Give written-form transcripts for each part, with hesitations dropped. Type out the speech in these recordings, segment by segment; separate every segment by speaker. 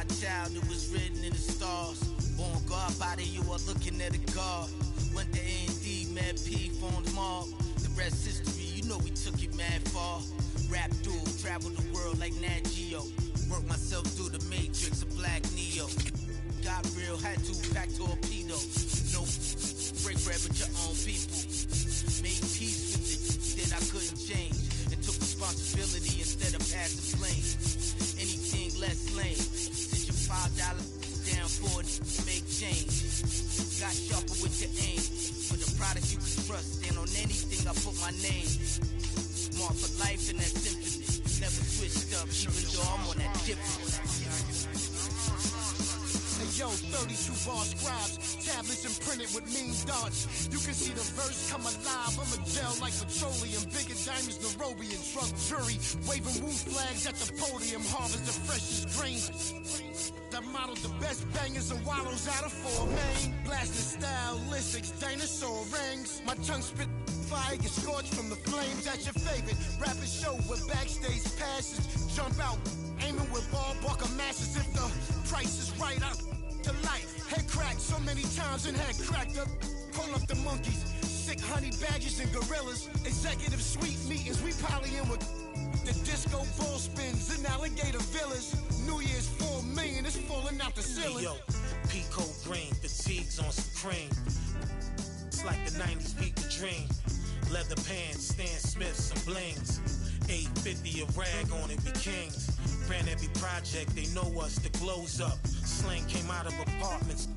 Speaker 1: my child, it was written in the stars. Born God body, you are looking at a God. Went to A&D, Mad P, formed mob. The rest history, you know we took it mad far. Rap duel, travel the world like Nat Geo. Work myself through the matrix of Black Neo. Got real, had to pack torpedo. No break bread with your own people. Made peace with it that I couldn't change. And took responsibility instead of passing blame. Anything less lame. Sit your $5 down for it, make change. Got sharper with your aim. For the product you can trust, stand on anything I put my name. Mark for life in that symphony. Never switched up, even though I'm on that different.
Speaker 2: Hey yo, 32 bar scribes, tablets imprinted with mean dots. You can see the verse come alive. I'm a gel like petroleum, bigger diamonds, Nairobi and drunk jury, waving woo flags at the podium. Harvest the freshest grains. I modeled the best bangers and wallows out of 4 main. Blasting stylistics, dinosaur rings. My tongue spit fire, get scorched from the flames. That's your favorite rapping show with backstage passes. Jump out, aiming with ball buckle masses. If the price is right, I'm to life. Head cracked so many times and head cracked up. Pull up the monkeys, sick honey badgers and gorillas. Executive suite meetings, we polying with the disco ball spins and alligator villas. New Year's 4 million is falling out the ceiling.
Speaker 3: Hey yo, Pico green, fatigues on some cream. It's like the 90s peak the dream. Leather pants, Stan Smith, some blings. 850 a rag on it, we kings. Ran every project, they know us, the glow's up. Slang came out of apartments.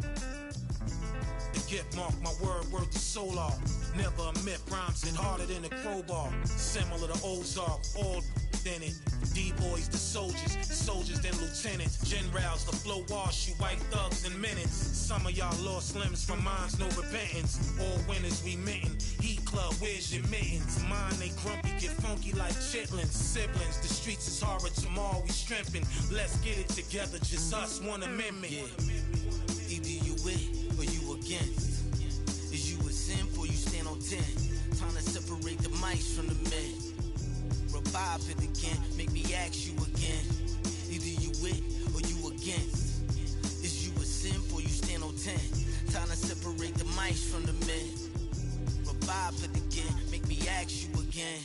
Speaker 3: The gift mark, my word worth the solar. Never a myth, rhymes it harder than a crowbar. Similar to Ozark, all in it. D-boys, the soldiers then lieutenants. Generals, the flow wash you white thugs in minutes. Some of y'all lost limbs from minds, no repentance. All winners we mitten. Heat club, where's your mittens? Mine, they grumpy, get funky like chitlins. Siblings, the streets is horror, tomorrow we strengthen. Let's get it together, just us, one amendment.
Speaker 1: Yeah. Either you with or you against. Is you a simp or you stand on 10? Time to separate the mice from the men. Revive it again, make me ask you again. Either you with or you against. Is you a simp or you stand on 10? Time to separate the mice from the men. Revive it again, make me ask you again.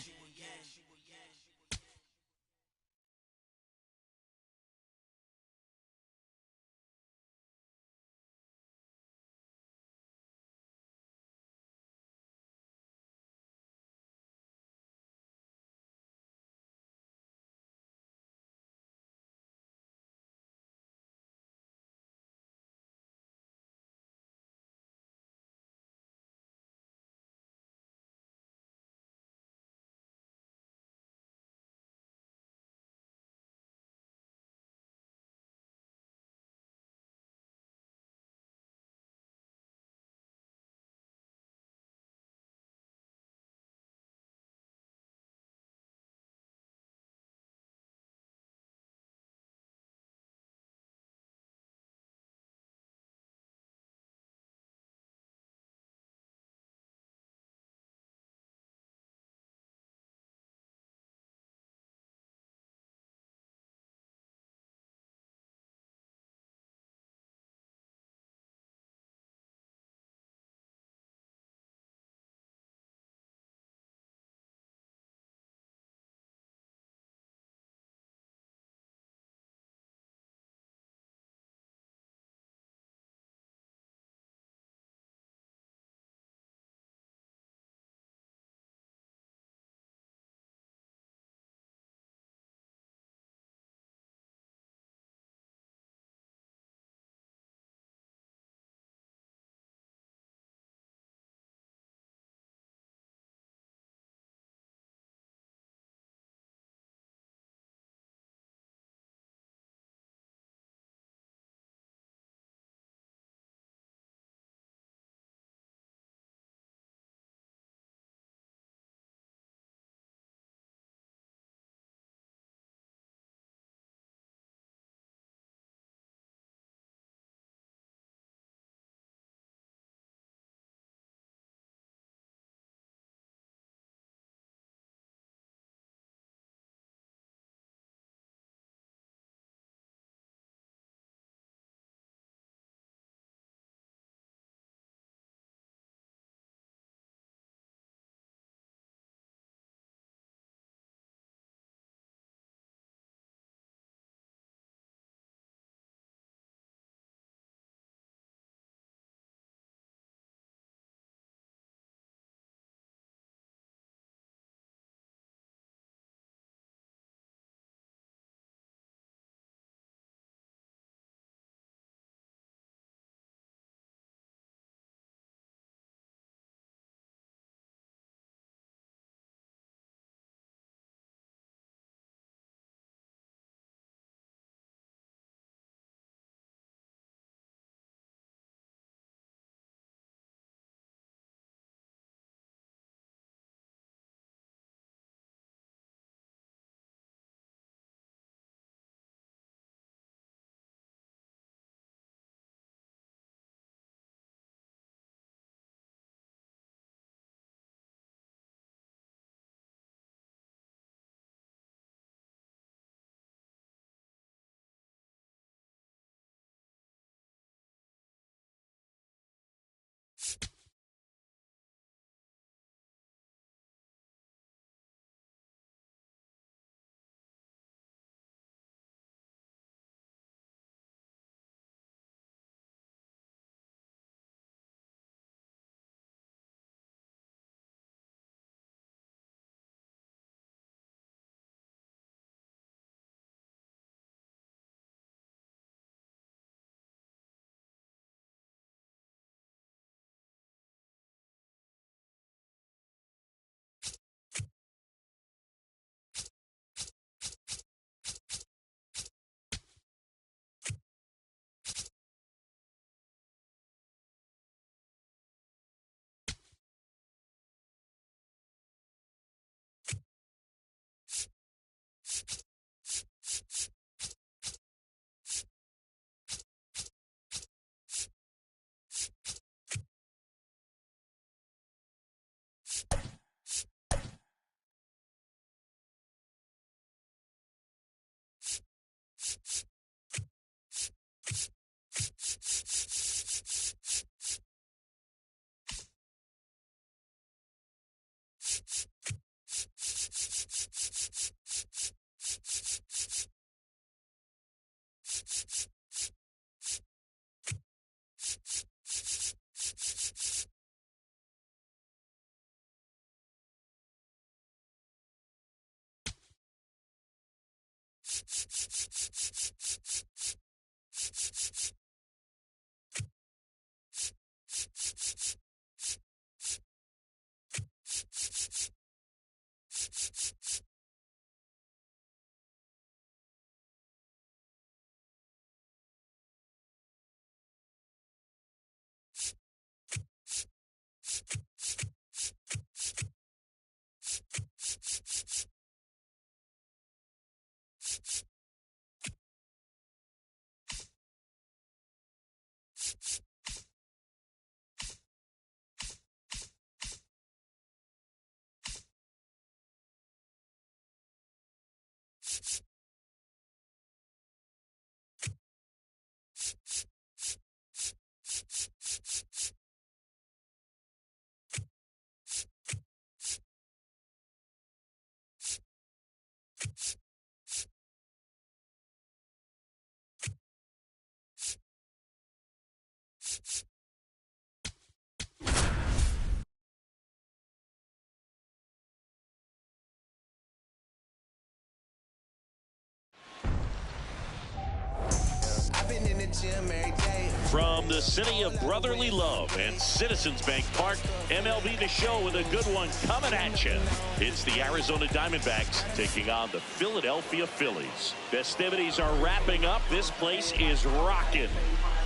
Speaker 4: From the city of brotherly love and Citizens Bank Park, MLB The Show with a good one coming at you. It's the Arizona Diamondbacks taking on the Philadelphia Phillies. Festivities are wrapping up. This place is rocking.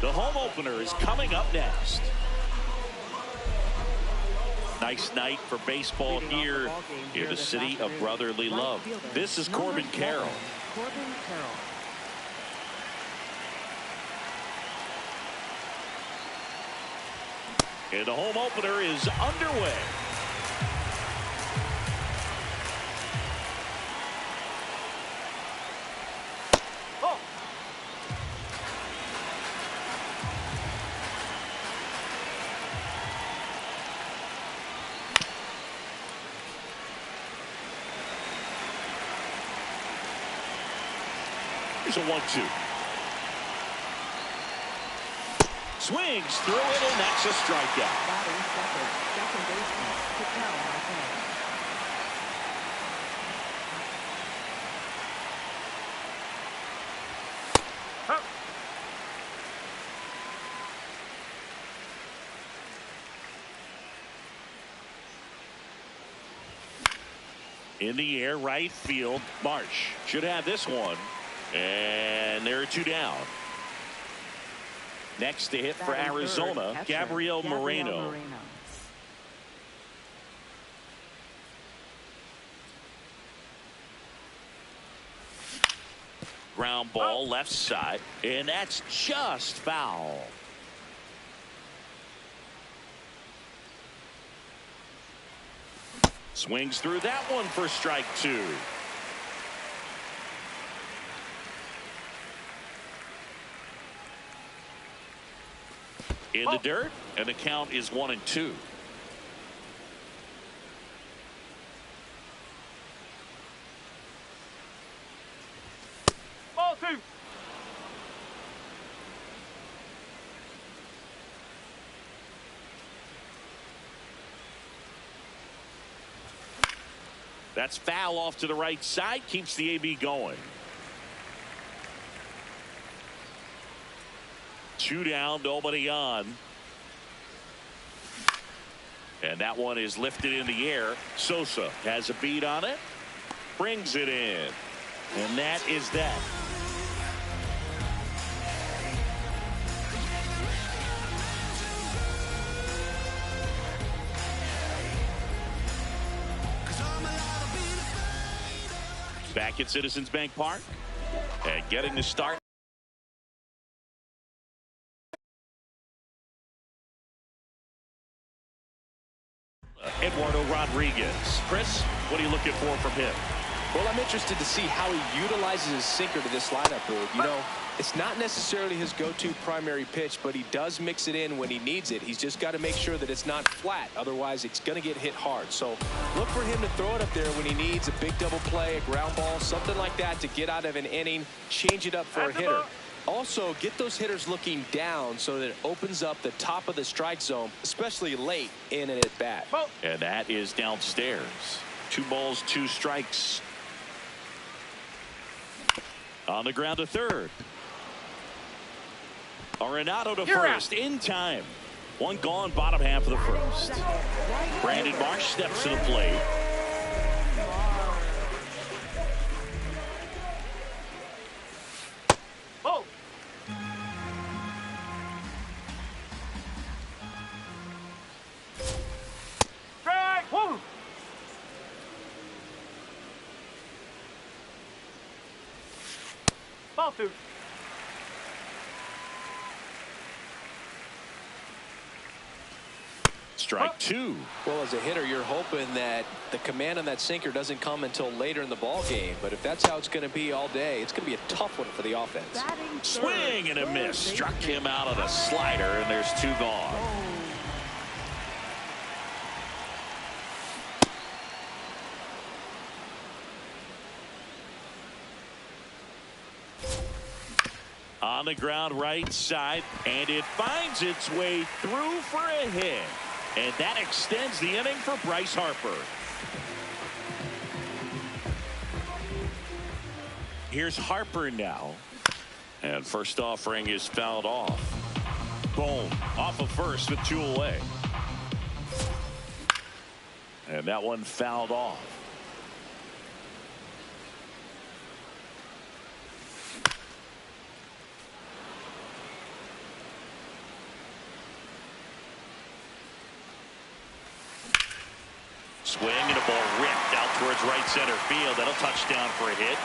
Speaker 4: The home opener is coming up next. Nice night for baseball here in the city of brotherly love. This is Corbin Carroll. And the home opener is underway. Oh. Here's a 1-2. Swings through it, and that's a strikeout. In the air, right field. Marsh should have this one. And there are two down. Next to hit for Arizona, Gabriel Moreno. Ground ball left side, and that's just foul. Swings through that one for strike two. In the dirt, and the count is 1-2. Ball two. That's foul off to the right side, keeps the AB going. Two down, nobody on. And that one is lifted in the air. Sosa has a beat on it. Brings it in. And that is that. Back at Citizens Bank Park. And getting the start. Eduardo Rodriguez. Chris, what are you looking for from him?
Speaker 5: Well, I'm interested to see how he utilizes his sinker to this lineup, Boog. You know, it's not necessarily his go-to primary pitch, but he does mix it in when he needs it. He's just got to make sure that it's not flat. Otherwise, it's going to get hit hard. So look for him to throw it up there when he needs a big double play, a ground ball, something like that to get out of an inning, change it up for a hitter. Also, get those hitters looking down so that it opens up the top of the strike zone, especially late in an at-bat.
Speaker 4: And that is downstairs. 2 balls, 2 strikes. On the ground to third. Arenado to first in time. 1 gone, bottom half of the first. Brandon Marsh steps to the plate.
Speaker 6: Ball 2.
Speaker 4: Strike 2.
Speaker 5: Well, as a hitter, you're hoping that the command on that sinker doesn't come until later in the ball game. But if that's how it's going to be all day, it's going to be a tough one for the offense.
Speaker 4: Swing and a miss. Struck him out on a slider, and there's 2 gone. On the ground right side, and it finds its way through for a hit. And that extends the inning for Bryce Harper. Here's Harper now. And first offering is fouled off. Boom. Off of first with 2 away. And that one fouled off. Swing and a ball ripped out towards right center field. That'll touchdown for a hit.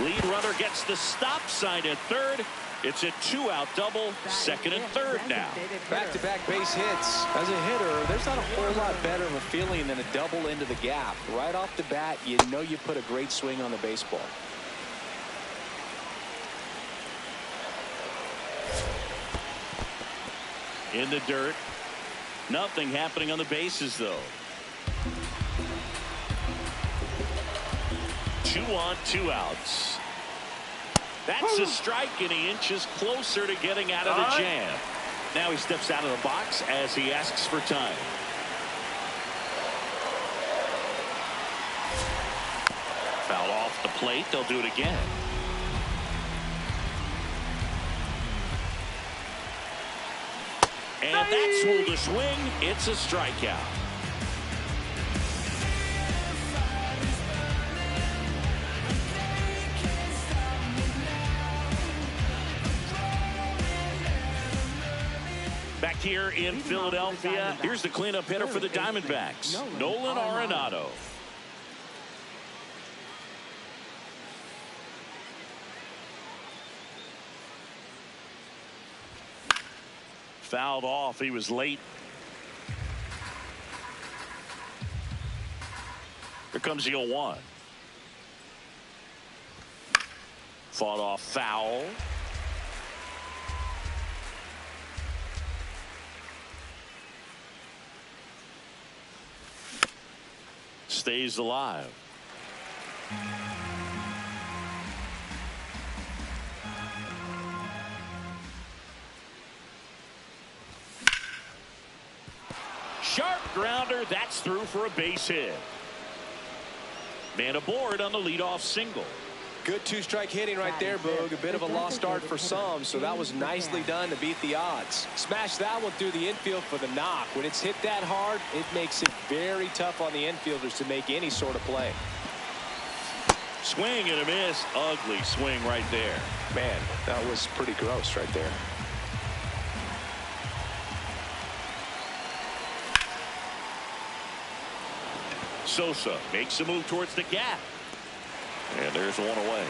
Speaker 4: Lead runner gets the stop sign at third. It's a 2-out double, second and third now.
Speaker 5: Back-to-back base hits. As a hitter, there's not a whole lot better of a feeling than a double into the gap. Right off the bat, you know you put a great swing on the baseball.
Speaker 4: In the dirt. Nothing happening on the bases, though. 2 on, 2 outs. That's a strike, and he inches closer to getting out of the jam. Now he steps out of the box as he asks for time. Foul off the plate. They'll do it again. And that's ruled a swing. It's a strikeout. Back here in Philadelphia, here's the cleanup hitter for the Diamondbacks, Nolan Arenado. Fouled off. He was late. Here comes the 0-1. Fought off foul. Stays alive. Sharp grounder. That's through for a base hit. Man aboard on the leadoff single.
Speaker 5: Good 2-strike hitting right there, Boog. A bit of a lost start for some, so that was nicely done to beat the odds. Smash that one through the infield for the knock. When it's hit that hard, it makes it very tough on the infielders to make any sort of play.
Speaker 4: Swing and a miss. Ugly swing right there.
Speaker 5: Man, that was pretty gross right there.
Speaker 4: Sosa makes a move towards the gap. And there's one away.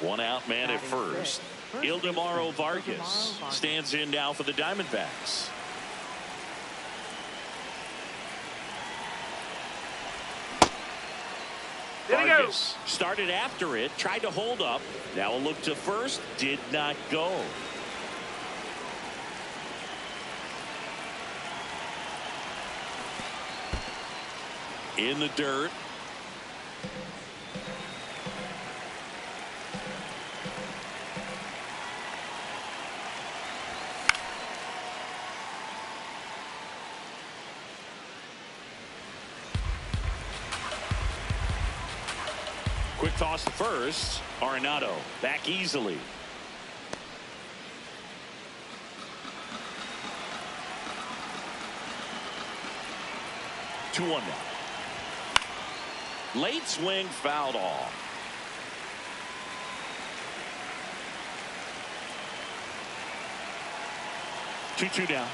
Speaker 4: One out man at first. Ildemaro Vargas stands in now for the Diamondbacks. Vargas started after it, tried to hold up. Now a look to first, did not go. in the dirt. Quick toss to first. Arenado back easily. 2-1 now. Late swing fouled off. Two down.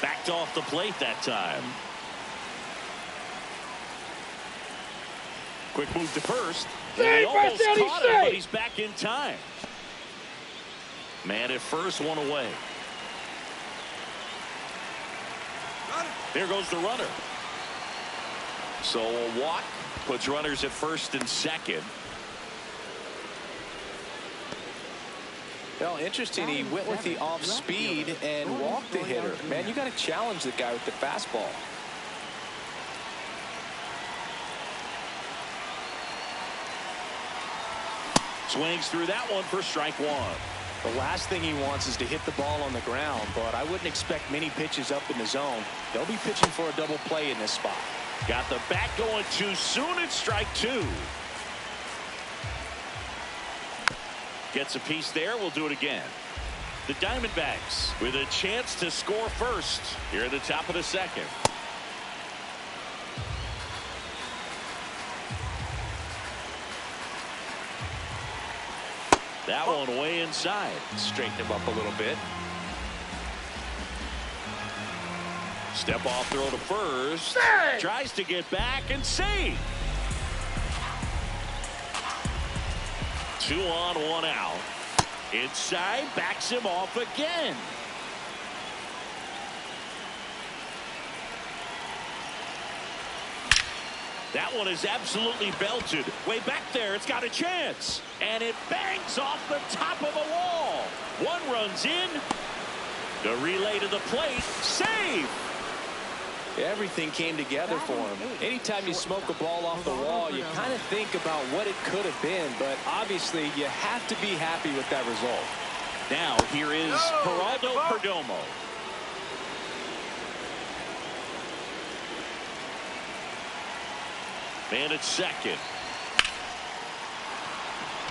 Speaker 4: Backed off the plate that time. Quick move to first. And he almost caught him, but he's back in time. Man at first, one away. There goes the runner. So a walk puts runners at first and second.
Speaker 5: Well, interesting. He went with the off speed and walked the hitter. Man, you got to challenge the guy with the fastball.
Speaker 4: Swings through that one for strike one.
Speaker 5: The last thing he wants is to hit the ball on the ground, but I wouldn't expect many pitches up in the zone. They'll be pitching for a double play in this spot.
Speaker 4: Got the bat going too soon. It's strike two. Gets a piece there. We'll do it again. The Diamondbacks with a chance to score first here at the top of the second. That one way inside.
Speaker 5: Straighten him up a little bit.
Speaker 4: Step off throw to first. Tries to get back and save. 2 on, 1 out. Inside, backs him off again. That one is absolutely belted. Way back there, it's got a chance. And it bangs off the top of the wall. One runs in. The relay to the plate. Save.
Speaker 5: Everything came together for him. Anytime you smoke a ball off the wall, you kind of think about what it could have been, but obviously you have to be happy with that result.
Speaker 4: Now here is Geraldo Perdomo. Man at second.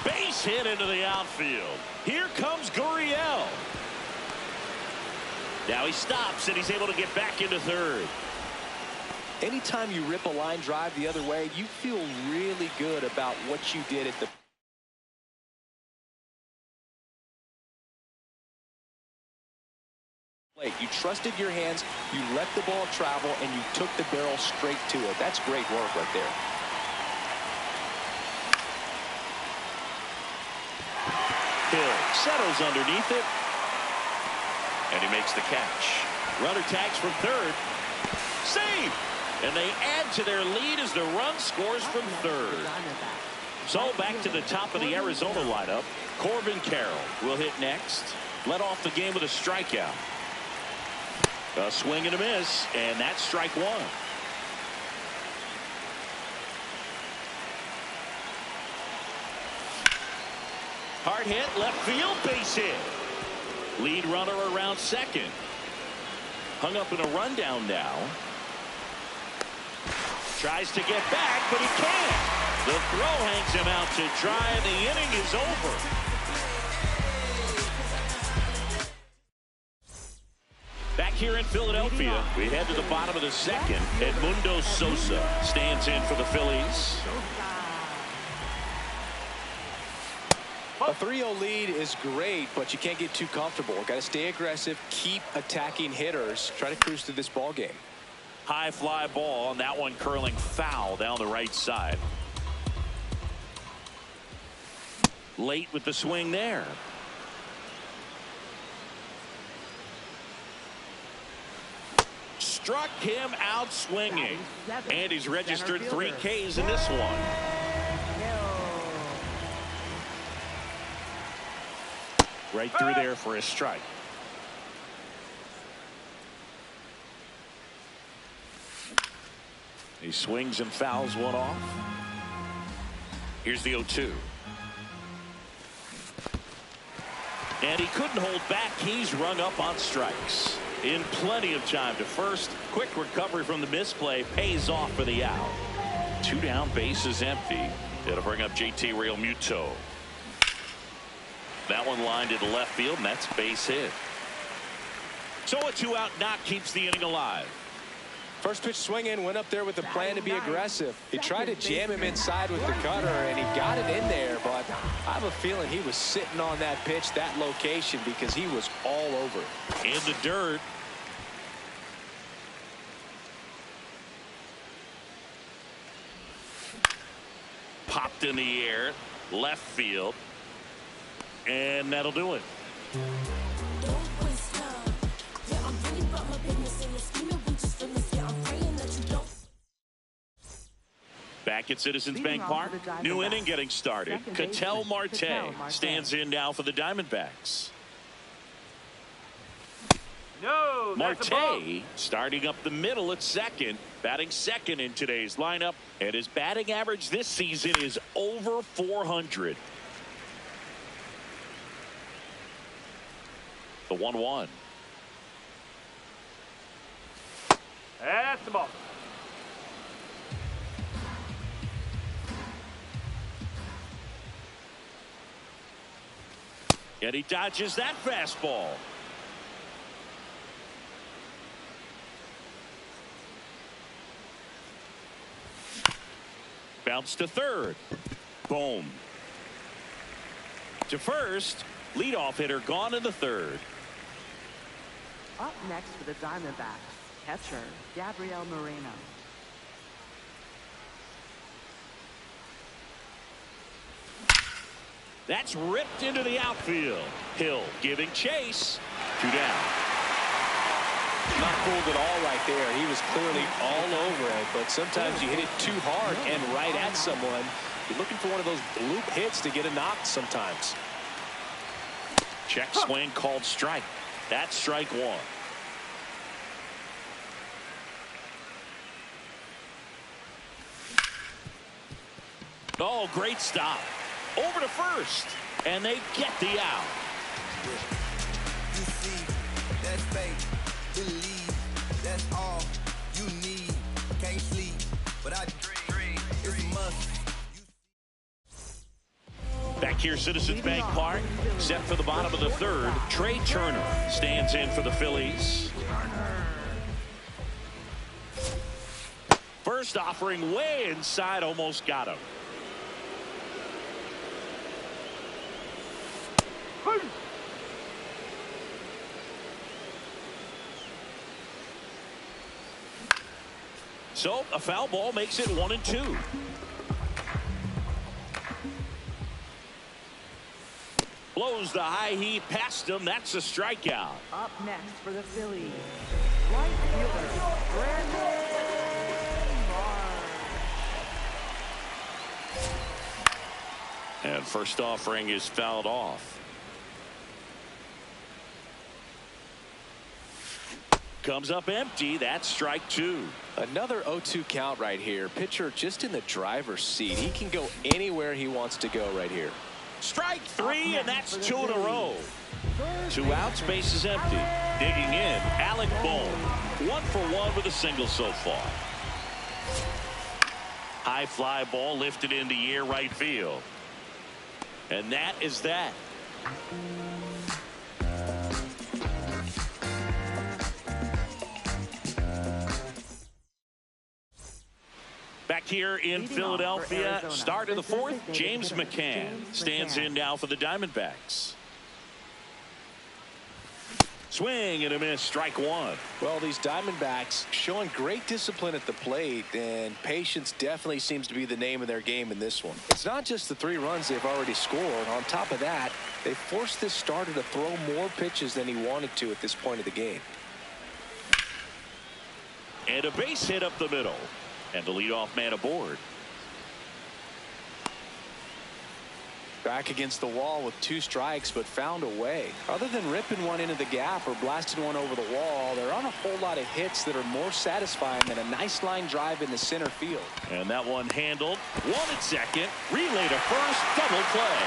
Speaker 4: Base hit into the outfield. Here comes Gurriel. Now he stops and he's able to get back into third.
Speaker 5: Anytime you rip a line drive the other way, you feel really good about what you did at the plate. You trusted your hands, you let the ball travel, and you took the barrel straight to it. That's great work right there.
Speaker 4: Hill settles underneath it. And he makes the catch. Runner tags from third. Save! And they add to their lead as the run scores from third. So back to the top of the Arizona lineup. Corbin Carroll will hit next. Led off the game with a strikeout. A swing and a miss, and that's strike one. Hard hit, left field, base hit. Lead runner around second. Hung up in a rundown now. Tries to get back, but he can't. The throw hangs him out to dry, and the inning is over. Back here in Philadelphia, we head to the bottom of the second. Edmundo Sosa stands in for the Phillies.
Speaker 5: A 3-0 lead is great, but you can't get too comfortable. Got to stay aggressive, keep attacking hitters, try to cruise through this ball game.
Speaker 4: High fly ball, and that one curling foul down the right side. Late with the swing there. Struck him out swinging. And he's registered 3 Ks in this one. Right through there for a strike. He swings and fouls one off. Here's the 0-2. And he couldn't hold back. He's rung up on strikes in plenty of time to first. Quick recovery from the misplay pays off for the out. 2 down, bases empty. It'll bring up JT Realmuto. That one lined into left field, and that's base hit. So a 2-out knock keeps the inning alive.
Speaker 5: First pitch swing in, went up there with a plan to be aggressive. He tried to jam him inside with the cutter, and he got it in there, but I have a feeling he was sitting on that pitch, that location, because he was all over it.
Speaker 4: In the dirt. Popped in the air, left field, and that'll do it. Back at Citizens Bank Park, new inning getting started. Ketel Marte stands in now for the Diamondbacks. Marte starting up the middle at second, batting second in today's lineup, and his batting average this season is over 400. The 1-1.
Speaker 6: That's the ball.
Speaker 4: And he dodges that fastball. Bounce to third. Boom. To first. Leadoff hitter gone in the third.
Speaker 7: Up next for the Diamondbacks, catcher Gabriel Moreno.
Speaker 4: That's ripped into the outfield. Hill giving chase. 2 down.
Speaker 5: Not fooled at all right there. He was clearly all over it, but sometimes you hit it too hard and right at someone. You're looking for one of those bloop hits to get a knock sometimes.
Speaker 4: Check swing called strike. That's strike 1. Oh, great stop. Over to first, and they get the out.
Speaker 8: You see, that's faith, believe, that's all you need. Can't sleep, but I dream, it's a must.
Speaker 4: Back here, Citizens Bank Park, set for the bottom of the third. Trey Turner stands in for the Phillies. First offering way inside, almost got him. So a foul ball makes it 1-2. Blows the high heat past him. That's a strikeout.
Speaker 7: Up next for the Phillies, right fielder Brandon Marsh.
Speaker 4: And first offering is fouled off. Comes up empty. That's strike 2.
Speaker 5: Another 0-2 count right here. Pitcher just in the driver's seat. He can go anywhere he wants to go right here.
Speaker 4: Strike 3, and that's 2 in a row. 2 outs, base is empty. Digging in, Alec Bohm. 1 for 1 with a single so far. High fly ball lifted in the air right field. And that is that. Back here in Philadelphia, start of the fourth, James McCann stands in now for the Diamondbacks. Swing and a miss, strike 1.
Speaker 5: Well, these Diamondbacks showing great discipline at the plate, and patience definitely seems to be the name of their game in this one. It's not just the 3 runs they've already scored. On top of that, they forced this starter to throw more pitches than he wanted to at this point of the game.
Speaker 4: And a base hit up the middle. And the leadoff man aboard.
Speaker 5: Back against the wall with 2 strikes, but found a way. Other than ripping one into the gap or blasting one over the wall, there aren't a whole lot of hits that are more satisfying than a nice line drive in the center field.
Speaker 4: And that one handled. 1 at second. Relay to first. Double play.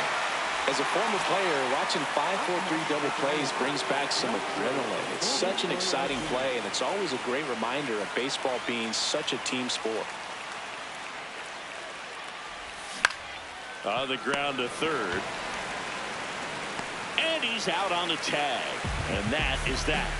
Speaker 5: As a former player, watching 5-4-3 double plays brings back some adrenaline. It's such an exciting play, and it's always a great reminder of baseball being such a team sport.
Speaker 4: On the ground to third. And he's out on the tag. And that is that.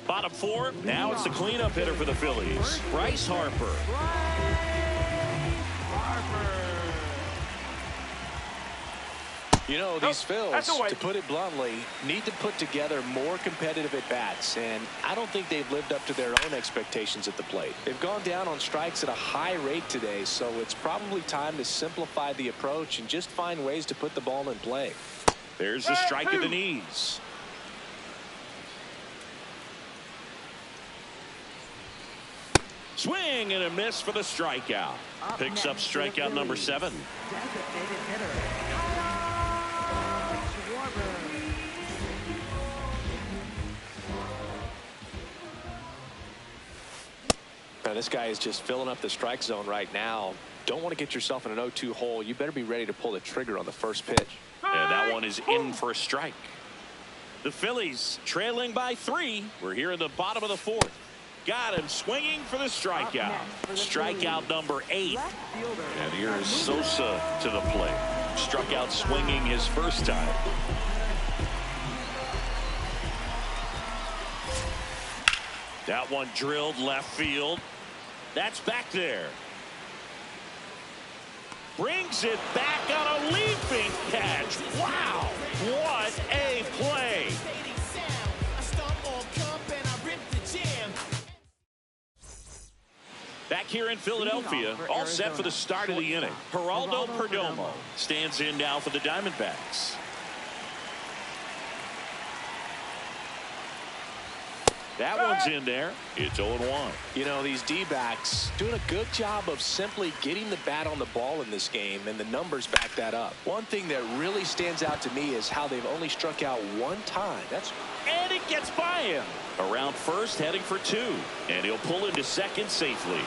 Speaker 4: Bottom 4. Now it's the cleanup hitter for the Phillies, Bryce Harper.
Speaker 5: You know, these Phils, to put it bluntly, need to put together more competitive at-bats, and I don't think they've lived up to their own expectations at the plate. They've gone down on strikes at a high rate today, so it's probably time to simplify the approach and just find ways to put the ball in play.
Speaker 4: There's a strike at the knees. Swing and a miss for the strikeout. Picks up strikeout number 7.
Speaker 7: Designated hitter.
Speaker 5: Now, this guy is just filling up the strike zone right now. Don't want to get yourself in an 0-2 hole. You better be ready to pull the trigger on the first pitch.
Speaker 4: And that one is in for a strike. The Phillies trailing by 3. We're here in the bottom of the 4th. Got him swinging for the strikeout. Strikeout number 8. And here is Sosa to the plate. Struck out swinging his first time. That one drilled left field. That's back there. Brings it back on a leaping catch. Wow, what a play. Back here in Philadelphia, all set for the start of the inning. Geraldo Perdomo stands in now for the Diamondbacks. That one's in there. It's 0-1.
Speaker 5: You know, these D-backs doing a good job of simply getting the bat on the ball in this game, and the numbers back that up. One thing that really stands out to me is how they've only struck out 1 time.
Speaker 4: And it gets by him. Around first, heading for 2. And he'll pull into second safely.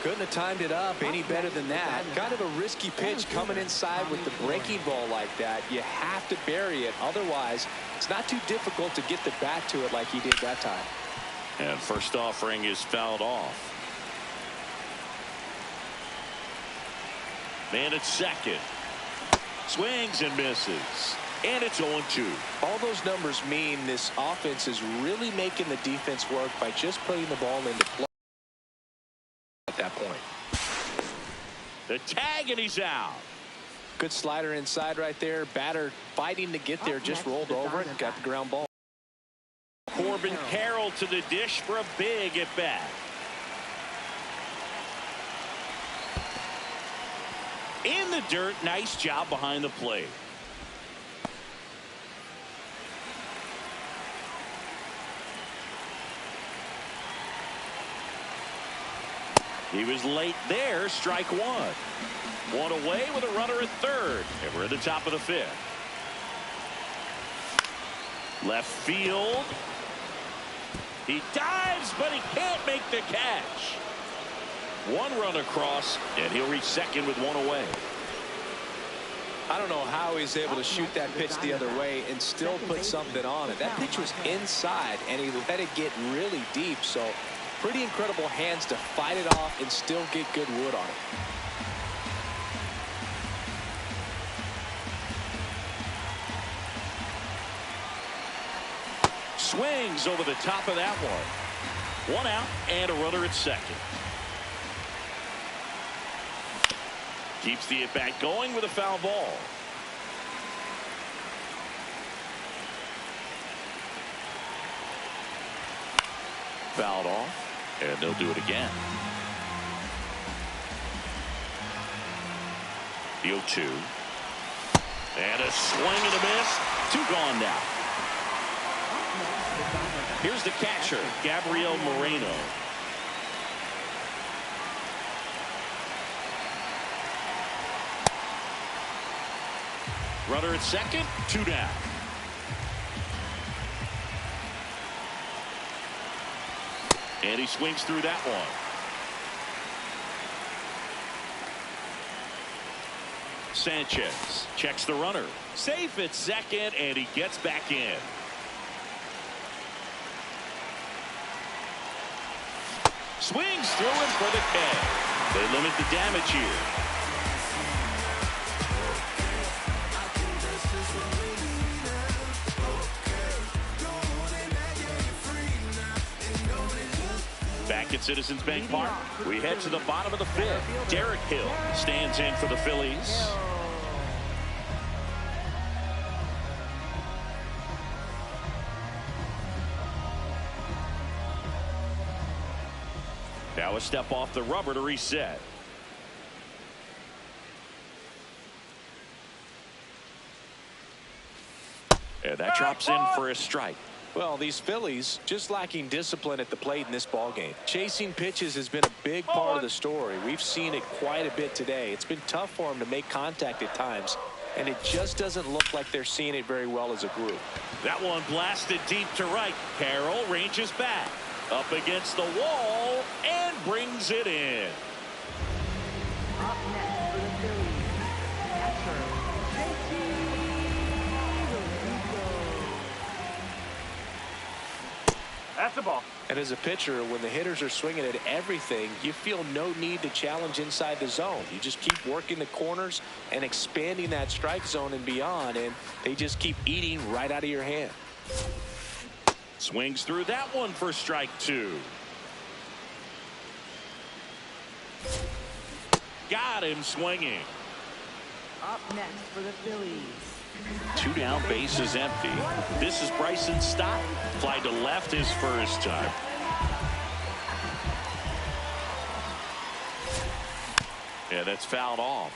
Speaker 5: Couldn't have timed it up any better than that. Kind of a risky pitch coming inside with the breaking ball like that. You have to bury it. Otherwise, it's not too difficult to get the bat to it like he did that time.
Speaker 4: And first offering is fouled off. Man at second. Swings and misses. And it's 0-2.
Speaker 5: All those numbers mean this offense is really making the defense work by just putting the ball into play at that point.
Speaker 4: The tag, and he's out.
Speaker 5: Good slider inside right there. Batter fighting to get there, just rolled over it, got the ground ball.
Speaker 4: Corbin Carroll to the dish for a big at bat. In the dirt, nice job behind the plate. He was late there, strike 1. One away with a runner at third. And we're at the top of the 5th. Left field. He dives, but he can't make the catch. 1 run across, and he'll reach second with 1 away.
Speaker 5: I don't know how he's able to shoot that pitch the other way and still put something on it. That pitch was inside, and he let it get really deep. So pretty incredible hands to fight it off and still get good wood on it.
Speaker 4: Swings over the top of that one. 1 out and a runner at second. Keeps the at-bat going with a foul ball. Fouled off, and they'll do it again. The 0-2. And a swing and a miss. 2 gone now.
Speaker 7: the Diamondbacks.
Speaker 4: Here's the catcher, Gabriel Moreno. Runner at second, 2 down. And he swings through that one. Sanchez checks the runner. Safe at second, and he gets back in. Swings through it for the K. They limit the damage here. Back at Citizens Bank Park, we head to the bottom of the 5th. Derek Hill stands in for the Phillies. Now a step off the rubber to reset. And that drops in for a strike.
Speaker 5: Well, these Phillies just lacking discipline at the plate in this ballgame. Chasing pitches has been a big part of the story. We've seen it quite a bit today. It's been tough for them to make contact at times, and it just doesn't look like they're seeing it very well as a group.
Speaker 4: That one blasted deep to right. Carroll ranges back up against the wall and brings it in.
Speaker 7: Up next for the Phillies, catcher,
Speaker 6: That's the ball.
Speaker 5: And as a pitcher, when the hitters are swinging at everything, you feel no need to challenge inside the zone. You just keep working the corners and expanding that strike zone and beyond, and they just keep eating right out of your hand.
Speaker 4: Swings through that one for strike 2. Got him swinging.
Speaker 7: Up next for the Phillies.
Speaker 4: 2 down, base is empty. This is Bryson Stott. Fly to left his first time. Yeah, that's fouled off.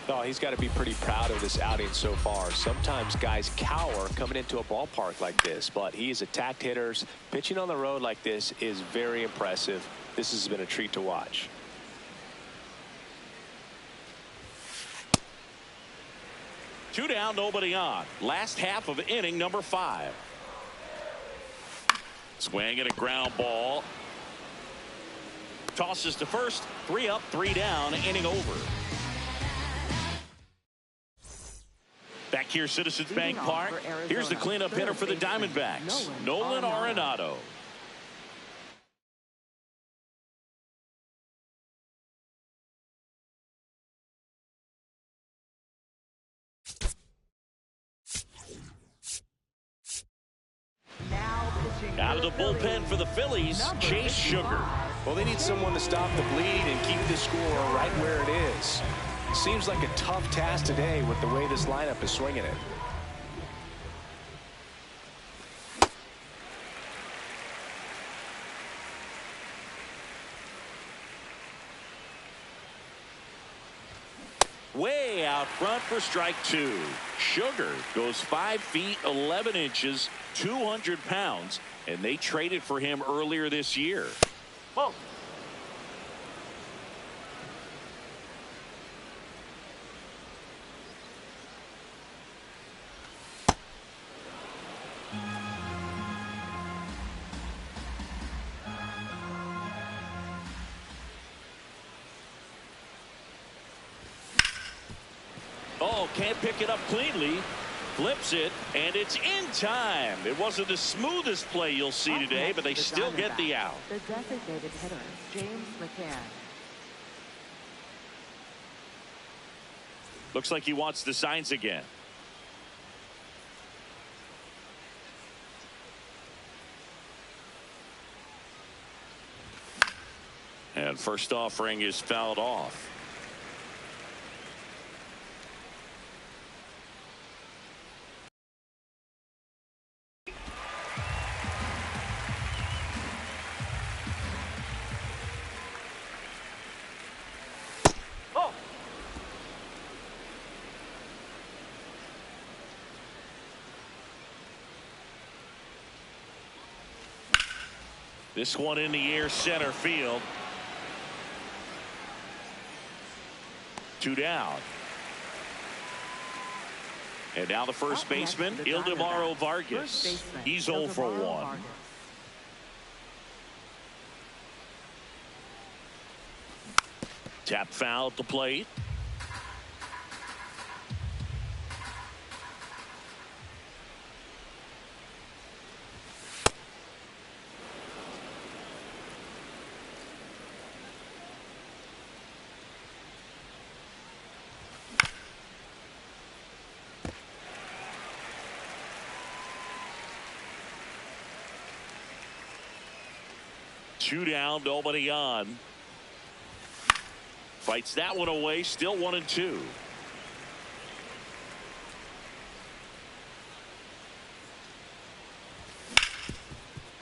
Speaker 5: Oh, he's got to be pretty proud of this outing so far. Sometimes guys cower coming into a ballpark like this, but he's attacked hitters. Pitching on the road like this is very impressive. This has been a treat to watch.
Speaker 4: Two down, nobody on. Last half of inning number 5. Swing and a ground ball. Tosses to first. 3 up, 3 down. Inning over. Back here, Citizens Bank Park. Here's the cleanup hitter for the Diamondbacks, Nolan Arenado. Out of the bullpen for the Phillies, Chase Sugar.
Speaker 5: Well, they need someone to stop the bleed and keep the score right where it is. Seems like a tough task today with the way this lineup is swinging it.
Speaker 4: Way out front for strike 2. Sugar goes 5 feet 11 inches, 200 pounds, and they traded for him earlier this year.
Speaker 6: Whoa.
Speaker 4: Oh, can't pick it up cleanly. Flips it, and it's in time. It wasn't the smoothest play you'll see today, but they still get the out.
Speaker 7: The designated hitter, James McCann.
Speaker 4: Looks like he wants the signs again. And first offering is fouled off. This one in the air, center field. 2 down. And now the first baseman, Ildemaro Vargas. He's 0 for 1. Tap foul at the plate. Two down, nobody on. Fights that one away, still 1-2.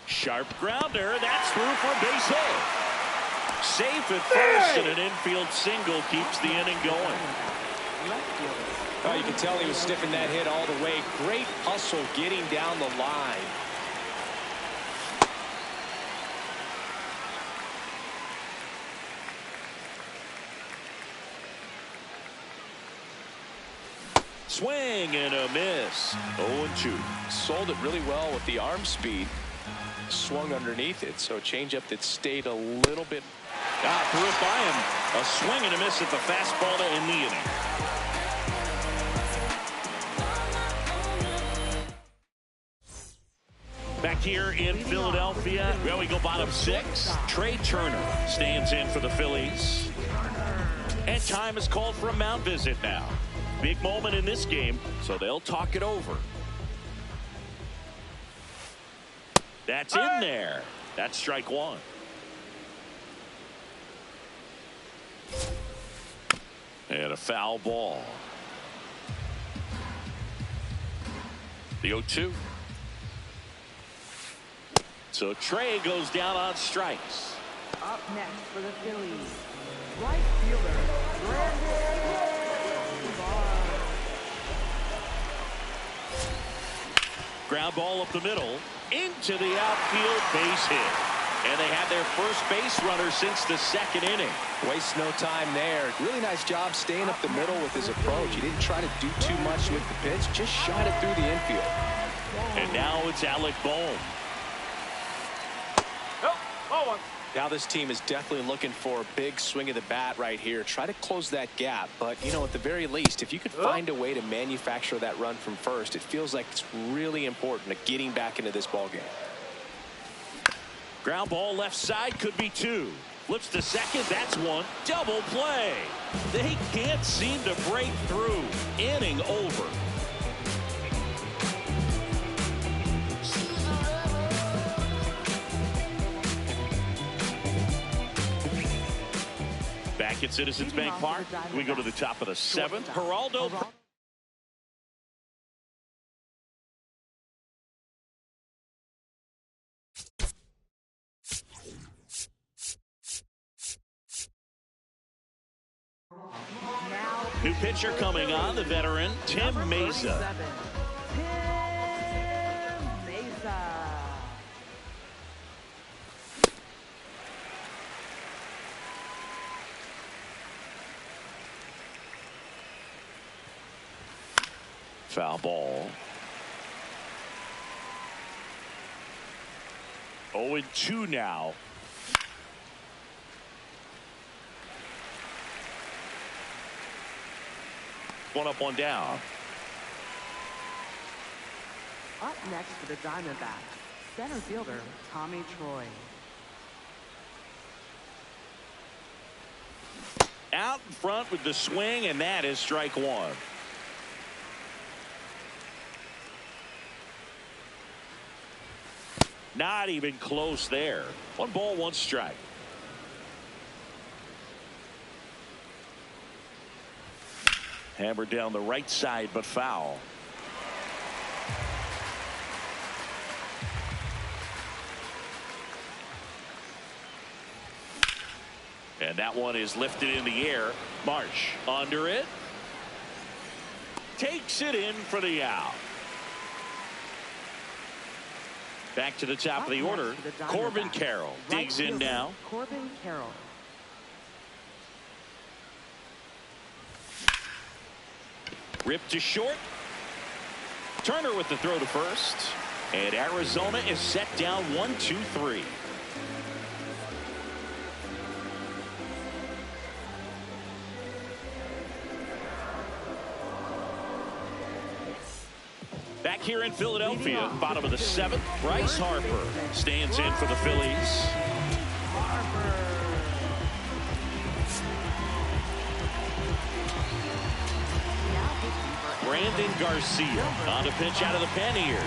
Speaker 4: Sharp grounder, that's through for a base hit. Safe at first, and an infield single keeps the inning going.
Speaker 5: Oh, you can tell he was sniffing that hit all the way. Great hustle getting down the line.
Speaker 4: Swing and a miss. 0-2.
Speaker 5: Sold it really well with the arm speed. Swung underneath it, so a changeup that stayed a little bit.
Speaker 4: Threw it by him. A swing and a miss at the fastball to end the inning. Back here in Philadelphia, well, we go bottom 6. Trey Turner stands in for the Phillies. And time is called for a mound visit now. Big moment in this game, so they'll talk it over. That's in there. That's strike 1. And a foul ball. The 0-2. So Trey goes down on strikes.
Speaker 7: Up next for the Phillies, right fielder Brandon.
Speaker 4: Ground ball up the middle into the outfield, base hit. And they had their first base runner since the 2nd inning.
Speaker 5: Wastes no time there. Really nice job staying up the middle with his approach. He didn't try to do too much with the pitch, just shot it through the infield.
Speaker 4: And now it's Alec Bohm.
Speaker 5: Now this team is definitely looking for a big swing of the bat right here. Try to close that gap, but you know, at the very least, if you could find a way to manufacture that run from first, it feels like it's really important to getting back into this ball game.
Speaker 4: Ground ball left side, could be 2. Flips to second, that's 1. Double play. They can't seem to break through. Inning over. Back at Citizens Bank Park, we go to the top of the 7th. Geraldo. New pitcher coming on, the veteran, Tim Mesa. Foul ball. 0-2 now. One up, one down.
Speaker 7: Up next for the Diamondbacks, center fielder Tommy Troy.
Speaker 4: Out in front with the swing, and that is strike 1. Not even close there. 1 ball, 1 strike. Hammered down the right side, but foul. And that one is lifted in the air. Marsh under it. Takes it in for the out. Back to the top of the order, Corbin Carroll digs in now.
Speaker 7: Corbin Carroll.
Speaker 4: Ripped to short. Turner with the throw to first. And Arizona is set down 1-2-3. Back here in Philadelphia, bottom of the 7th, Bryce Harper stands in for the Phillies. Brandon Garcia on a pitch out of the pen here.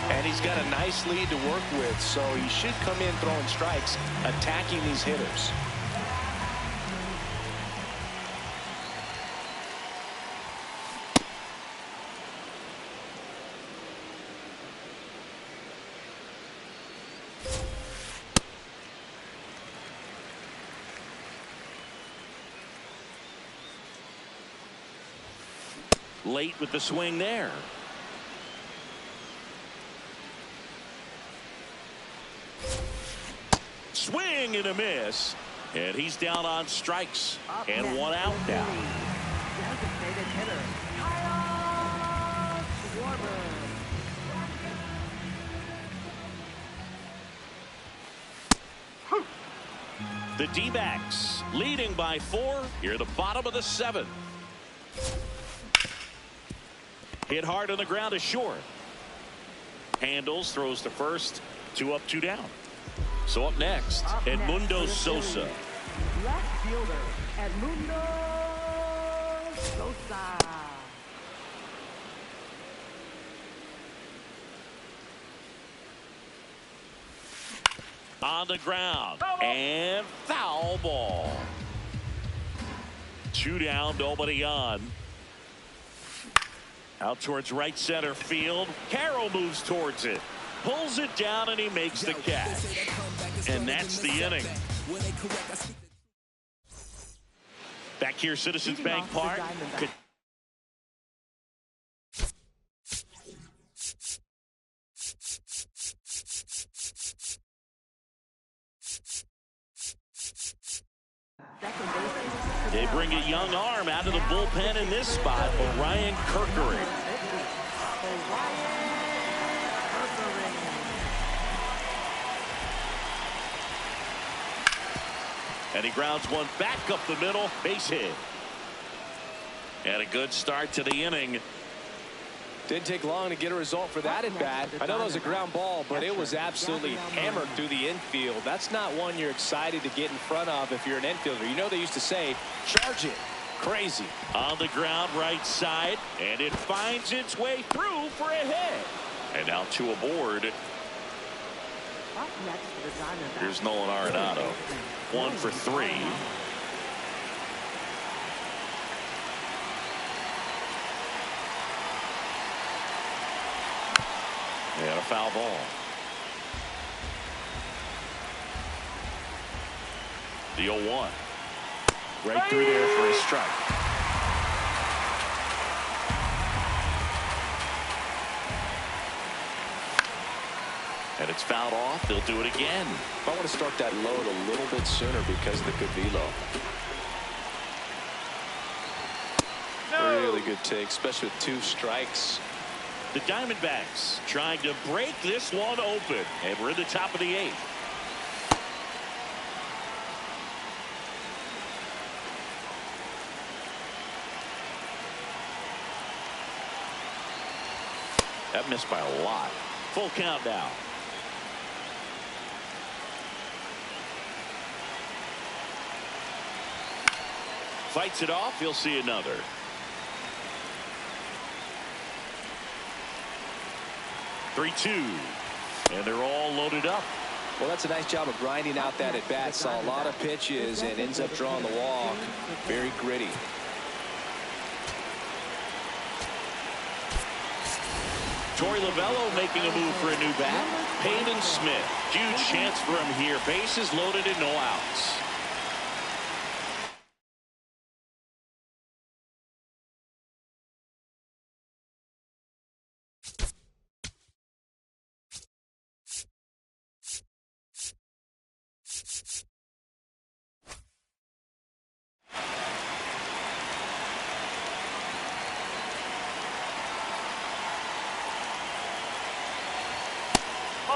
Speaker 5: And he's got a nice lead to work with, so he should come in throwing strikes, attacking these hitters.
Speaker 4: Late with the swing there. Swing and a miss. And he's down on strikes. And one out now.
Speaker 7: Designated hitter, Kyle Schwarber.
Speaker 4: The D-backs leading by 4 here at the bottom of the 7th. Hit hard on the ground is short. Handles, throws to first. 2 up, 2 down. So up next, Edmundo Sosa.
Speaker 7: Left fielder, Edmundo Sosa.
Speaker 4: On the ground. And foul ball. 2 down, nobody on. Out towards right center field. Carroll moves towards it. Pulls it down and he makes the catch. And that's the inning. Back here, Citizens Bank Park. They bring a young arm out of the bullpen in this spot, Orion Kerkering. And he grounds one back up the middle, base hit. And a good start to the inning.
Speaker 5: Didn't take long to get a result for that at bat. I know that was a ground ball, but it was absolutely hammered through the infield. That's not one you're excited to get in front of if you're an infielder. You know they used to say, charge it. Crazy.
Speaker 4: On the ground, right side, and it finds its way through for a hit. And now 2 aboard. Here's Nolan Arenado. 1 for 3. And a foul ball. The 0-1. Right through there for a strike. And it's fouled off. They'll do it again.
Speaker 5: I want to start that load a little bit sooner because of the good velo. Really good take, especially with 2 strikes.
Speaker 4: The Diamondbacks trying to break this one open. And we're in the top of the 8th. That missed by a lot. Full count now. Fights it off. He'll see another. Three-two, and they're all loaded up.
Speaker 5: Well, that's a nice job of grinding out that at bat. Saw a lot of pitches and ends up drawing the walk. Very gritty.
Speaker 4: Torey Lovullo making a move for a new bat. Peyton Smith. Huge chance for him here. Bases loaded and no outs.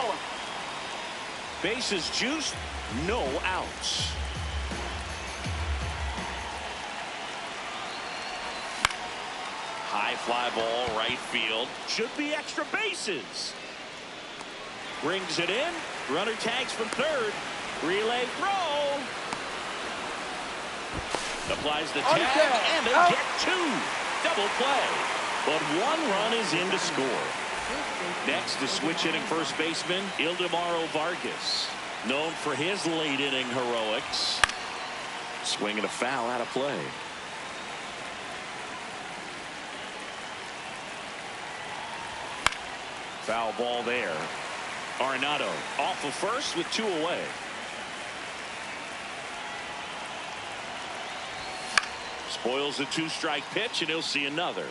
Speaker 6: balling.
Speaker 4: Bases juiced, no outs. High fly ball, right field. Should be extra bases. Brings it in. Runner tags from third. Relay throw. Applies the tag, and they get two. Double play. But one run is in to score. Next to switch hitting first baseman Ildemaro Vargas, known for his late inning heroics. Swinging a foul out of play. Foul ball there. Arenado off of first with two away. Spoils a two-strike pitch, and he'll see another.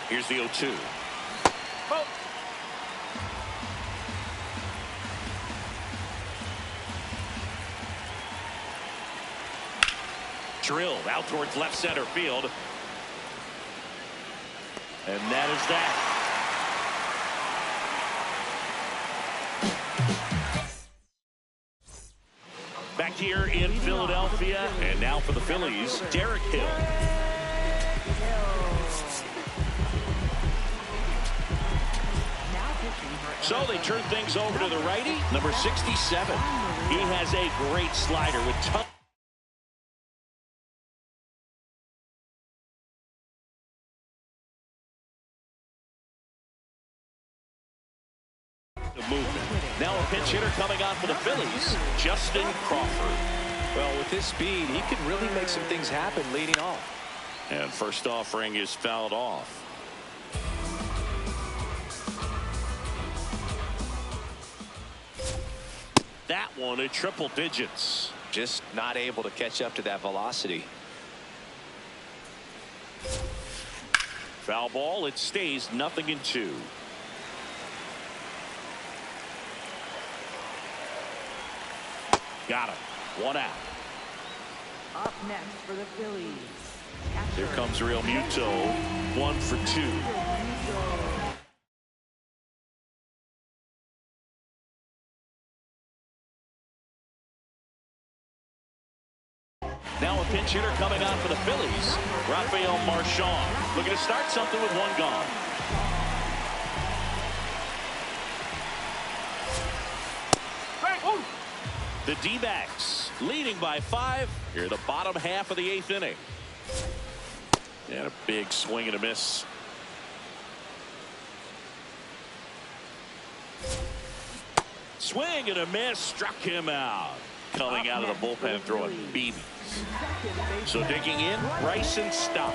Speaker 4: Here's the 0-2.
Speaker 6: Oh.
Speaker 4: Drilled out towards left center field. And that is that. Back here in Philadelphia, and now for the Phillies, Derek Hill. So they turn things over to the righty, number 67. He has a great slider with tons of movement. Now a pinch hitter coming on for the Phillies, Justin Crawford.
Speaker 5: Well, with his speed, he can really make some things happen leading off.
Speaker 4: And first offering is fouled off. That one at triple digits.
Speaker 5: Just not able to catch up to that velocity.
Speaker 4: Foul ball. It stays 0-2. Got him. One out.
Speaker 7: Up next for the Phillies.
Speaker 4: Here comes Real Muto. 1 for 2. Now a pinch hitter coming on for the Phillies, Rafael Marchand, looking to start something with one gone. The D-backs leading by 5 here in the bottom half of the 8th inning. And a big swing and a miss. Swing and a miss, struck him out. Coming out of the bullpen throwing BBs. So digging in, Bryson Stott.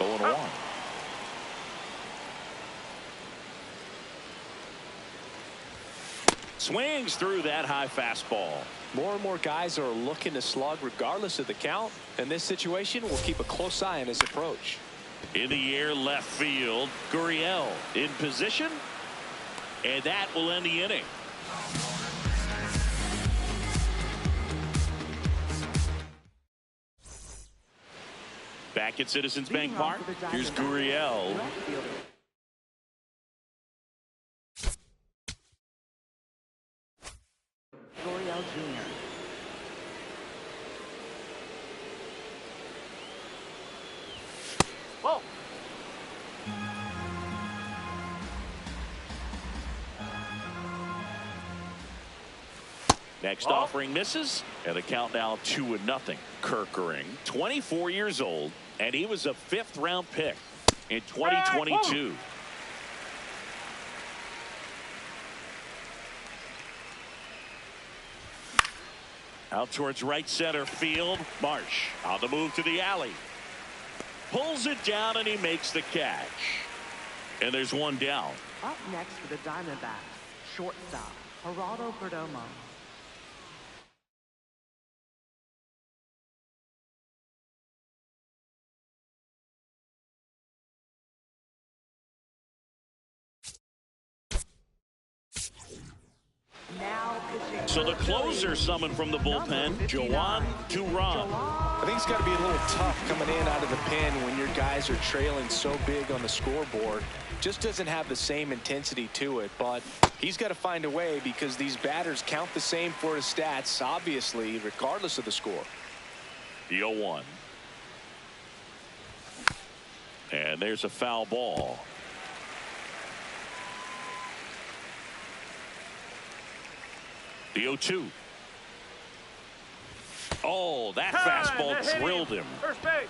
Speaker 4: Oh, 0-1. Swings through that high fastball.
Speaker 5: More and more guys are looking to slug regardless of the count. In this situation, we'll keep a close eye on his approach.
Speaker 4: In the air, left field, Gurriel in position, and that will end the inning. Back at Citizens Bank Park, here's Gurriel.
Speaker 7: Gurriel Jr.
Speaker 6: Whoa.
Speaker 4: Next offering misses, and the count now 2-0. Kerkering, 24 years old, and he was a 5th-round pick in 2022. Out towards right center field. Marsh on the move to the alley. Pulls it down, and he makes the catch. And there's one down.
Speaker 7: Up next for the Diamondbacks, shortstop, Geraldo Perdomo.
Speaker 4: So the closer summoned from the bullpen, Jawan Duran.
Speaker 5: I think it's got to be a little tough coming in out of the pen when your guys are trailing so big on the scoreboard. Just doesn't have the same intensity to it, but he's got to find a way because these batters count the same for his stats, obviously, regardless of the score.
Speaker 4: The 0-1. And there's a foul ball. The 0-2. Oh, that fastball drilled him.
Speaker 6: First base.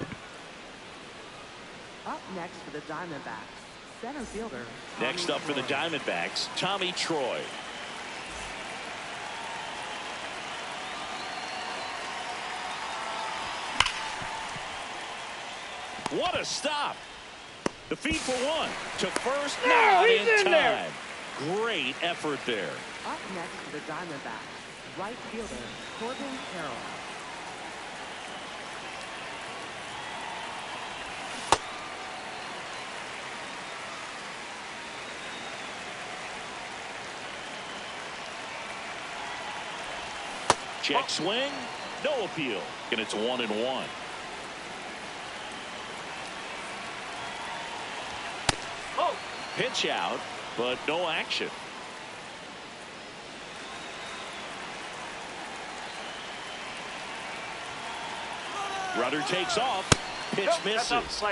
Speaker 7: Up next for the Diamondbacks, center fielder.
Speaker 4: Next up for the Diamondbacks, Tommy Troy. What a stop. The feed for one. To first, not in time. There. Great effort there.
Speaker 7: Up next for the Diamondbacks, right fielder, Corbin Carroll.
Speaker 4: Check swing, no appeal, and it's 1-1.
Speaker 6: Oh.
Speaker 4: Pitch out, but no action. Rudder takes off. Pitch misses.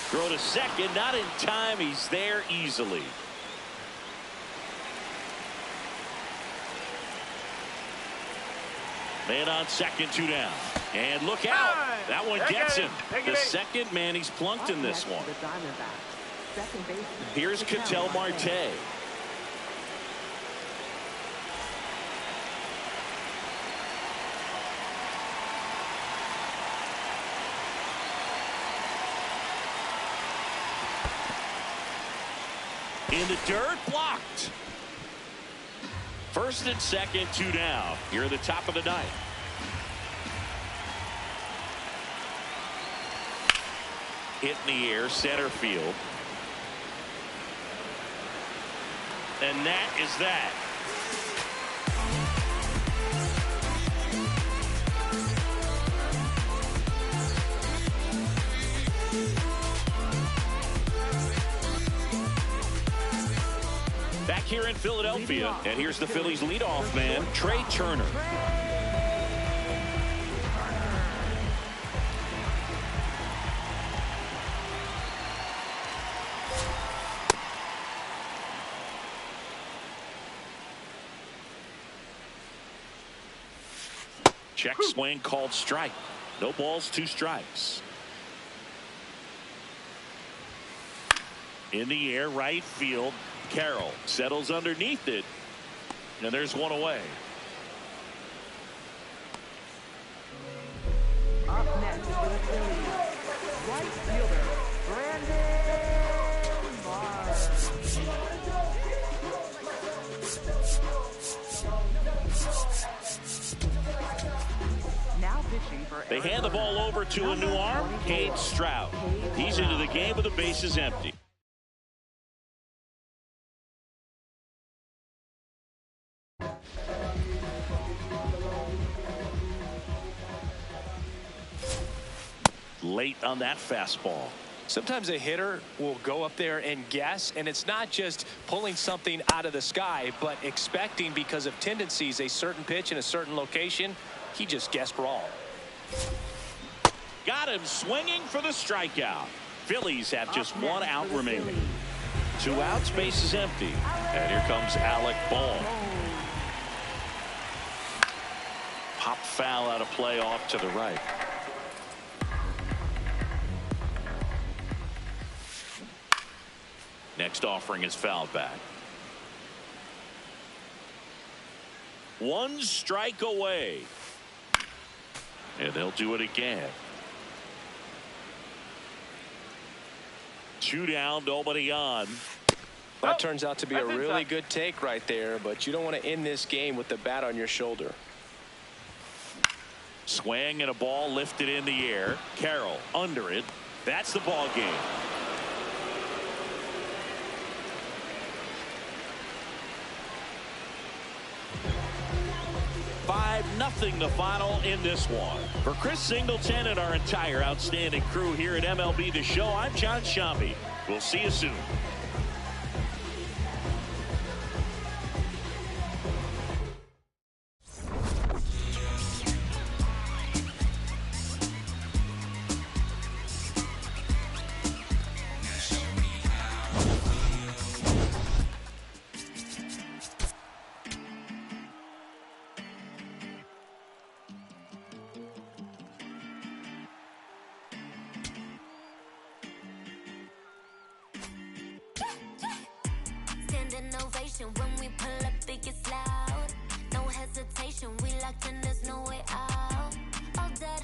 Speaker 4: Throw to second, not in time. He's there easily. Man on second, 2 down. And look out. That one gets him. The second man he's plunked in this one. Here's Ketel Marte. In the dirt, blocked. First and second, 2 down. Here at the top of the ninth. Hit in the air, center field. And that is that. Back here in Philadelphia, and here's the Phillies leadoff man, Trey Turner. Check swing called strike. No balls, 2 strikes. In the air, right field. Carroll settles underneath it, and there's one away.
Speaker 7: Up next for the Phillies, right fielder, Brandon Marsh. Now pitching for
Speaker 4: They hand the ball over to a new arm, Cade Stroud. He's into the game with the bases empty. Late on that fastball.
Speaker 5: Sometimes a hitter will go up there and guess, and it's not just pulling something out of the sky, but expecting because of tendencies a certain pitch in a certain location. He just guessed wrong.
Speaker 4: Got him swinging for the strikeout. Phillies have just 1 out remaining. 2 outs, base is empty. And here comes Alec Bohm. Pop foul out of play off to the right. Next offering is fouled back. 1 strike away. And they'll do it again. 2 down, nobody on.
Speaker 5: That turns out to be a really good take right there, but you don't want to end this game with the bat on your shoulder.
Speaker 4: Swing and a ball lifted in the air. Carroll under it. That's the ball game. 5-0 the final in this one. For Chris Singleton and our entire outstanding crew here at MLB The Show, I'm John Shambi. We'll see you soon.
Speaker 9: Innovation when we pull up, it gets loud. No hesitation, we locked in, there's no way out. All that